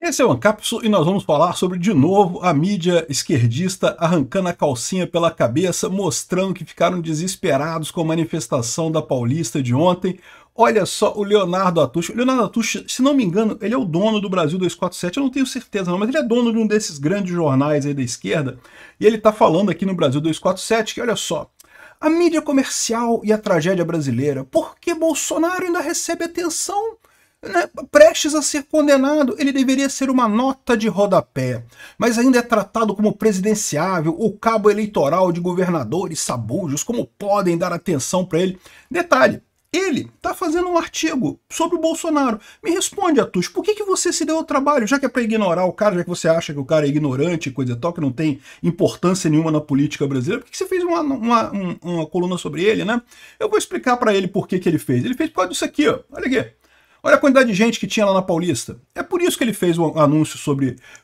Esse é o Ancapsu e nós vamos falar sobre, de novo, a mídia esquerdista arrancando a calcinha pela cabeça, mostrando que ficaram desesperados com a manifestação da Paulista de ontem. Olha só o Leonardo Atush. O Leonardo Atush, se não me engano, ele é o dono do Brasil 247, eu não tenho certeza não, mas ele é dono de um desses grandes jornais aí da esquerda, e ele está falando aqui no Brasil 247 que, olha só, a mídia comercial e a tragédia brasileira, por que Bolsonaro ainda recebe atenção? Prestes a ser condenado, ele deveria ser uma nota de rodapé, mas ainda é tratado como presidenciável, o cabo eleitoral de governadores sabujos, como podem dar atenção para ele? Detalhe, ele está fazendo um artigo sobre o Bolsonaro. Me responde, Atush, por que você se deu ao trabalho, já que é para ignorar o cara, já que você acha que o cara é ignorante e coisa e tal, que não tem importância nenhuma na política brasileira, por que você fez uma coluna sobre ele, né? Eu vou explicar para ele por que ele fez. Ele fez por causa disso aqui, ó. Olha aqui. Olha a quantidade de gente que tinha lá na Paulista. É por isso que ele fez um anúncio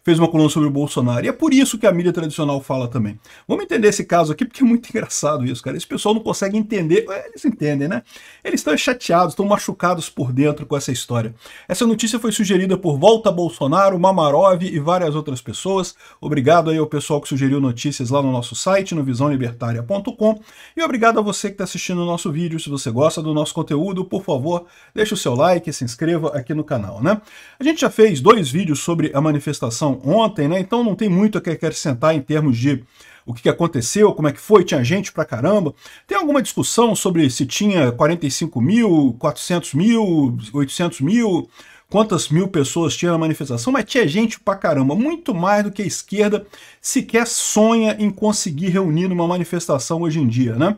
fez uma coluna sobre o Bolsonaro. E é por isso que a mídia tradicional fala também. Vamos entender esse caso aqui, porque é muito engraçado isso, cara. Esse pessoal não consegue entender. Eles entendem, né? Eles estão chateados, estão machucados por dentro com essa história. Essa notícia foi sugerida por Volta Bolsonaro, Mamarov e várias outras pessoas. Obrigado aí ao pessoal que sugeriu notícias lá no nosso site, no visãolibertaria.com. E obrigado a você que está assistindo o nosso vídeo. Se você gosta do nosso conteúdo, por favor, deixe o seu like, se inscreva aqui no canal, né? A gente já fez 2 vídeos sobre a manifestação ontem, né? Então não tem muito a que acrescentar em termos de o que aconteceu, como é que foi, tinha gente pra caramba. Tem alguma discussão sobre se tinha 45 mil, 400 mil, 800 mil, quantas mil pessoas tinha na manifestação, mas tinha gente pra caramba, muito mais do que a esquerda sequer sonha em conseguir reunir numa manifestação hoje em dia, né?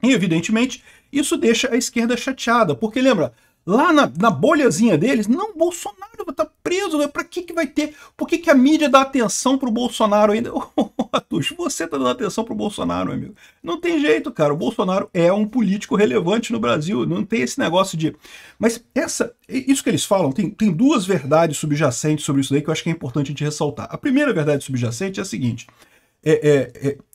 E evidentemente isso deixa a esquerda chateada, porque lembra, lá na bolhazinha deles, não, Bolsonaro tá preso, né? Pra que vai ter? Por que a mídia dá atenção pro Bolsonaro ainda? Atush, você tá dando atenção pro Bolsonaro, meu amigo. Não tem jeito, cara. O Bolsonaro é um político relevante no Brasil. Não tem esse negócio de... Mas isso que eles falam, tem 2 verdades subjacentes sobre isso daí que eu acho que é importante a gente ressaltar. A primeira verdade subjacente é a seguinte.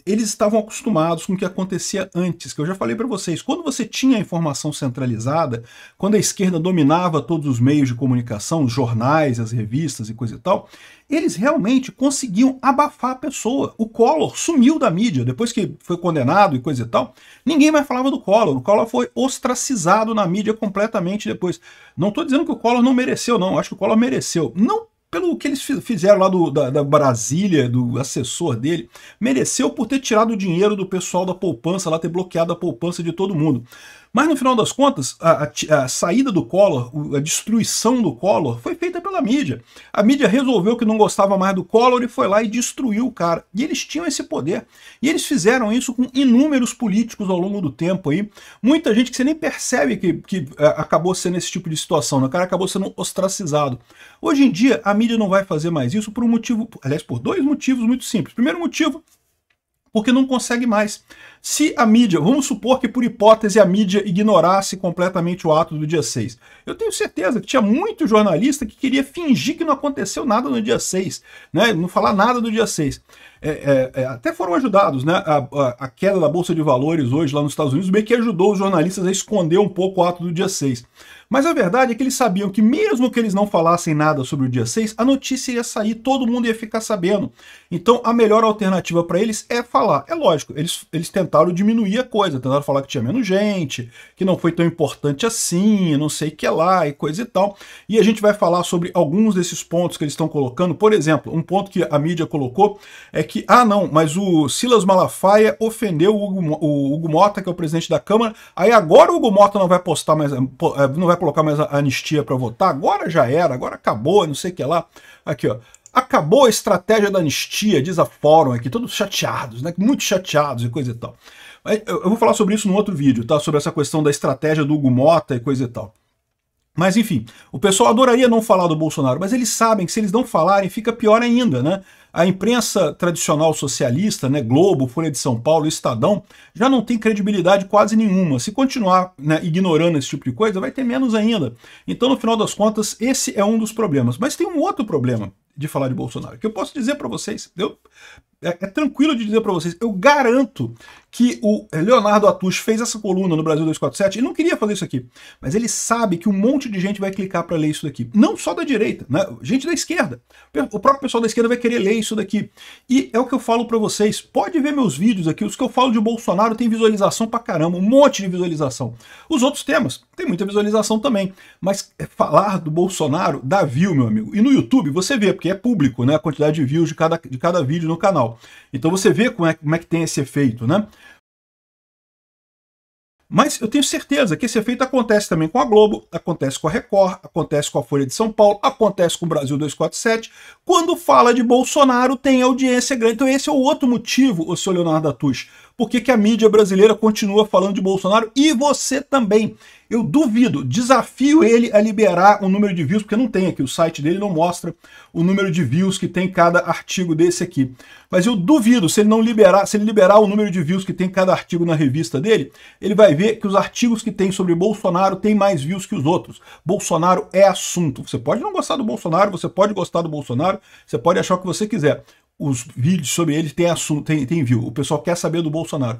Eles estavam acostumados com o que acontecia antes, que eu já falei para vocês. Quando você tinha a informação centralizada, quando a esquerda dominava todos os meios de comunicação, os jornais, as revistas e coisa e tal, eles realmente conseguiam abafar a pessoa. O Collor sumiu da mídia, depois que foi condenado e coisa e tal, ninguém mais falava do Collor. O Collor foi ostracizado na mídia completamente depois. Não estou dizendo que o Collor não mereceu, não. Acho que o Collor mereceu. Não pelo que eles fizeram lá da Brasília, do assessor dele, mereceu por ter tirado o dinheiro do pessoal da poupança, lá ter bloqueado a poupança de todo mundo. Mas no final das contas, a saída do Collor, a destruição do Collor, foi feita pela mídia. A mídia resolveu que não gostava mais do Collor e foi lá e destruiu o cara. E eles tinham esse poder. E eles fizeram isso com inúmeros políticos ao longo do tempo aí. Muita gente que você nem percebe que acabou sendo esse tipo de situação, né? O cara acabou sendo ostracizado. Hoje em dia, a mídia não vai fazer mais isso por um motivo, aliás, por 2 motivos muito simples. Primeiro motivo, porque não consegue mais. Se a mídia, vamos supor que por hipótese a mídia ignorasse completamente o ato do dia 6. Eu tenho certeza que tinha muito jornalista que queria fingir que não aconteceu nada no dia 6, né? Não falar nada do dia 6. Até foram ajudados, né? A queda da Bolsa de Valores hoje lá nos Estados Unidos meio que ajudou os jornalistas a esconder um pouco o ato do dia 6. Mas a verdade é que eles sabiam que mesmo que eles não falassem nada sobre o dia 6, a notícia ia sair, todo mundo ia ficar sabendo. Então a melhor alternativa para eles é falar. É lógico, eles tentaram diminuir a coisa, tentaram falar que tinha menos gente, que não foi tão importante assim, não sei o que lá e coisa e tal. E a gente vai falar sobre alguns desses pontos que eles estão colocando. Por exemplo, um ponto que a mídia colocou é que, não, mas o Silas Malafaia ofendeu o Hugo Mota, que é o presidente da Câmara, aí agora o Hugo Mota não vai postar mais, não vai colocar mais a anistia para votar, agora já era, agora acabou, não sei o que lá. Aqui, ó. Acabou a estratégia da anistia, diz a Fórum aqui, todos chateados, né? Muito chateados e coisa e tal. Eu vou falar sobre isso no outro vídeo, tá? Sobre essa questão da estratégia do Hugo Mota e coisa e tal. Mas enfim, o pessoal adoraria não falar do Bolsonaro, mas eles sabem que se eles não falarem fica pior ainda, né? A imprensa tradicional socialista, né, Globo, Folha de São Paulo, Estadão, já não tem credibilidade quase nenhuma. Se continuar, né, ignorando esse tipo de coisa, vai ter menos ainda. Então, no final das contas, esse é um dos problemas. Mas tem um outro problema de falar de Bolsonaro, que eu posso dizer para vocês. é tranquilo de dizer para vocês, eu garanto que o Leonardo Atush fez essa coluna no Brasil 247, ele não queria fazer isso aqui, mas ele sabe que um monte de gente vai clicar para ler isso daqui, não só da direita, né? Gente da esquerda, o próprio pessoal da esquerda vai querer ler isso daqui, e é o que eu falo para vocês, pode ver meus vídeos aqui, os que eu falo de Bolsonaro tem visualização pra caramba, um monte de visualização, os outros temas tem muita visualização também, mas falar do Bolsonaro dá view, meu amigo, e no YouTube você vê, porque é público, né, a quantidade de views de cada vídeo no canal, então você vê como é que tem esse efeito, né? Mas eu tenho certeza que esse efeito acontece também com a Globo, acontece com a Record, acontece com a Folha de São Paulo, acontece com o Brasil 247. Quando fala de Bolsonaro, tem audiência grande. Então esse é o outro motivo, o senhor Leonardo Atush, por que a mídia brasileira continua falando de Bolsonaro e você também. Eu duvido, desafio ele a liberar o número de views, porque não tem aqui, o site dele não mostra o número de views que tem cada artigo desse aqui. Mas eu duvido, se ele não liberar, se ele liberar o número de views que tem cada artigo na revista dele, ele vai ver que os artigos que tem sobre Bolsonaro têm mais views que os outros. Bolsonaro é assunto. Você pode não gostar do Bolsonaro, você pode gostar do Bolsonaro, você pode achar o que você quiser. Os vídeos sobre ele têm assunto, tem view. O pessoal quer saber do Bolsonaro.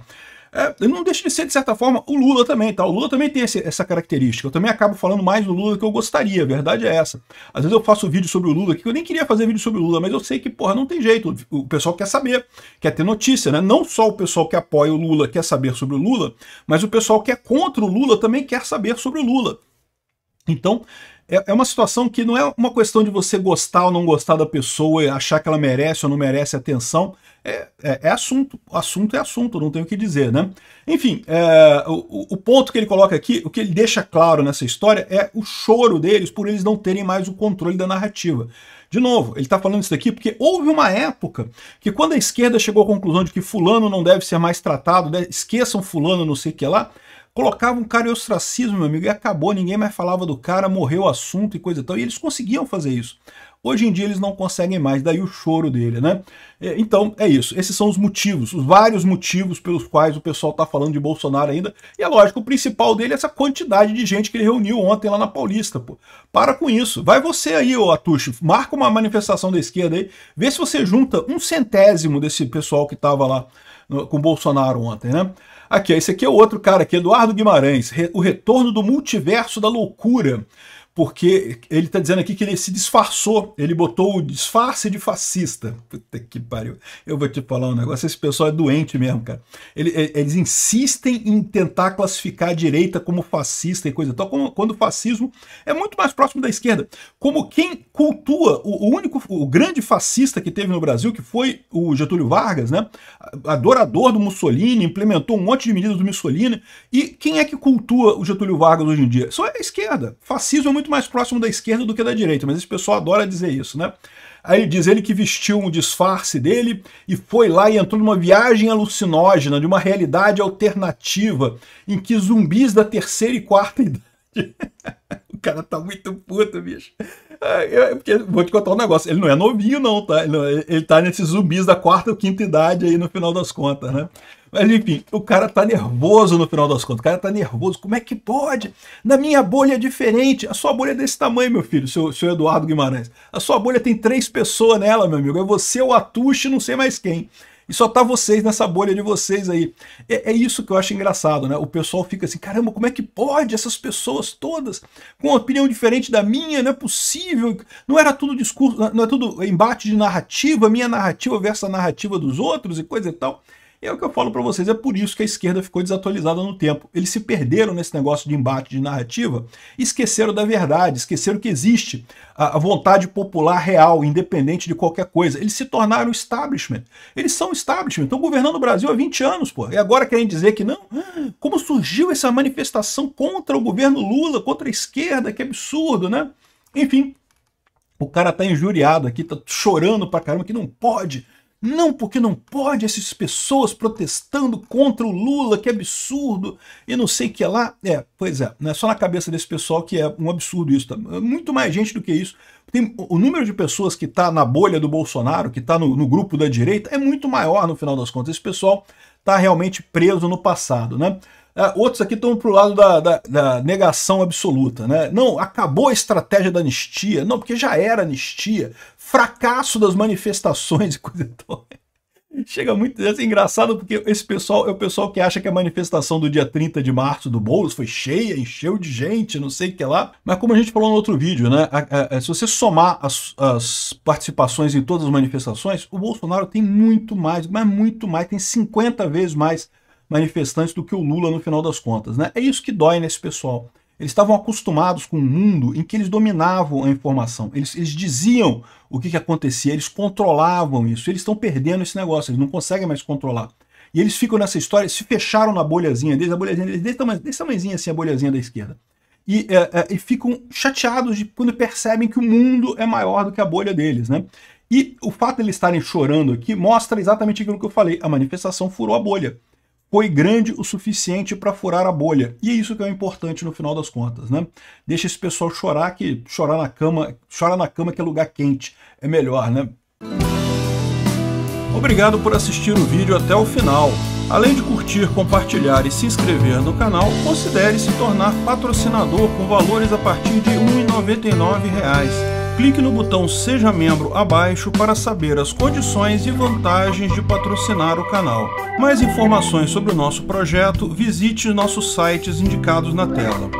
Não deixa de ser, de certa forma, o Lula também, tá? O Lula também tem essa característica. Eu também acabo falando mais do Lula do que eu gostaria, a verdade é essa. Às vezes eu faço vídeo sobre o Lula aqui, que eu nem queria fazer vídeo sobre o Lula, mas eu sei que, porra, não tem jeito. O pessoal quer saber, quer ter notícia, né? Não só o pessoal que apoia o Lula quer saber sobre o Lula, mas o pessoal que é contra o Lula também quer saber sobre o Lula. Então, é uma situação que não é uma questão de você gostar ou não gostar da pessoa, achar que ela merece ou não merece atenção. É assunto. Assunto é assunto, não tenho o que dizer, né? Enfim, o ponto que ele coloca aqui, o que ele deixa claro nessa história é o choro deles por eles não terem mais o controle da narrativa. De novo, ele está falando isso daqui porque houve uma época que quando a esquerda chegou à conclusão de que fulano não deve ser mais tratado, né, esqueçam fulano, não sei o que lá, colocava um cara em ostracismo, meu amigo, e acabou, ninguém mais falava do cara, morreu o assunto e coisa e tal, e eles conseguiam fazer isso. Hoje em dia eles não conseguem mais, daí o choro dele, né? Então, é isso. Esses são os motivos, os vários motivos pelos quais o pessoal tá falando de Bolsonaro ainda. E é lógico, o principal dele é essa quantidade de gente que ele reuniu ontem lá na Paulista, pô. Para com isso. Vai você aí, ô Atush, marca uma manifestação da esquerda aí, vê se você junta 1/100º desse pessoal que tava lá com o Bolsonaro ontem, né? Aqui, esse aqui é o outro cara aqui, Eduardo Guimarães, o retorno do multiverso da loucura. Porque ele está dizendo aqui que ele se disfarçou, ele botou o disfarce de fascista. Puta que pariu. Eu vou te falar um negócio, esse pessoal é doente mesmo, cara. Eles insistem em tentar classificar a direita como fascista e coisa e tal, quando o fascismo é muito mais próximo da esquerda. Como quem cultua o grande fascista que teve no Brasil, que foi o Getúlio Vargas, né? Adorador do Mussolini, implementou um monte de medidas do Mussolini. E quem é que cultua o Getúlio Vargas hoje em dia? Só é a esquerda. Fascismo é muito mais próximo da esquerda do que da direita, mas esse pessoal adora dizer isso, né? Aí ele diz ele que vestiu um disfarce dele e foi lá e entrou numa viagem alucinógena de uma realidade alternativa em que zumbis da terceira e quarta idade... O cara tá muito puto, bicho. Vou te contar um negócio, ele não é novinho não, tá? Ele tá nesses zumbis da quarta ou quinta idade aí no final das contas, né? Mas enfim, o cara tá nervoso no final das contas, o cara tá nervoso, como é que pode? Na minha bolha é diferente, a sua bolha é desse tamanho, meu filho, seu Eduardo Guimarães. A sua bolha tem 3 pessoas nela, meu amigo, é você, o Atush, não sei mais quem. E só tá vocês nessa bolha de vocês aí. É isso que eu acho engraçado, né? O pessoal fica assim, caramba, como é que pode essas pessoas todas com uma opinião diferente da minha? Não é possível. Não era tudo discurso, não é tudo embate de narrativa, minha narrativa versus a narrativa dos outros e coisa e tal. É o que eu falo para vocês, é por isso que a esquerda ficou desatualizada no tempo. Eles se perderam nesse negócio de embate de narrativa, esqueceram da verdade, esqueceram que existe a vontade popular real, independente de qualquer coisa. Eles se tornaram establishment. Eles são establishment, estão governando o Brasil há 20 anos, pô. E agora querem dizer que não? Como surgiu essa manifestação contra o governo Lula, contra a esquerda, que absurdo, né? Enfim, o cara tá injuriado aqui, tá chorando pra caramba, que não pode... Não, porque não pode essas pessoas protestando contra o Lula, que absurdo, e não sei o que lá. Pois é, não é só na cabeça desse pessoal que é um absurdo isso. Tá? Muito mais gente do que isso. Tem, o número de pessoas que está na bolha do Bolsonaro, que está no grupo da direita, é muito maior no final das contas. Esse pessoal está realmente preso no passado, né? Outros aqui estão para o lado da negação absoluta, né? Não, acabou a estratégia da anistia. Não, porque já era anistia. Fracasso das manifestações e coisa e tal. Chega muito, é engraçado porque esse pessoal é o pessoal que acha que a manifestação do dia 30 de março do Boulos foi cheia, encheu de gente, não sei o que lá. Mas como a gente falou no outro vídeo, né? Se você somar as participações em todas as manifestações, o Bolsonaro tem muito mais, mas muito mais, tem 50 vezes mais manifestantes do que o Lula no final das contas, né? É isso que dói nesse pessoal. Eles estavam acostumados com um mundo em que eles dominavam a informação, eles diziam o que acontecia, eles controlavam isso, eles estão perdendo esse negócio, eles não conseguem mais controlar. E eles ficam nessa história, se fecharam na bolhazinha deles, a bolhazinha deles desse tamanhozinho assim, a bolhazinha da esquerda. E ficam chateados quando percebem que o mundo é maior do que a bolha deles, né? E o fato de eles estarem chorando aqui mostra exatamente aquilo que eu falei, a manifestação furou a bolha. Foi grande o suficiente para furar a bolha. E é isso que é o importante no final das contas, né? Deixa esse pessoal chorar, que chora na cama que é lugar quente. É melhor, né? Obrigado por assistir o vídeo até o final. Além de curtir, compartilhar e se inscrever no canal, considere se tornar patrocinador com valores a partir de R$ 1,99. Clique no botão Seja Membro abaixo para saber as condições e vantagens de patrocinar o canal. Mais informações sobre o nosso projeto, visite nossos sites indicados na tela.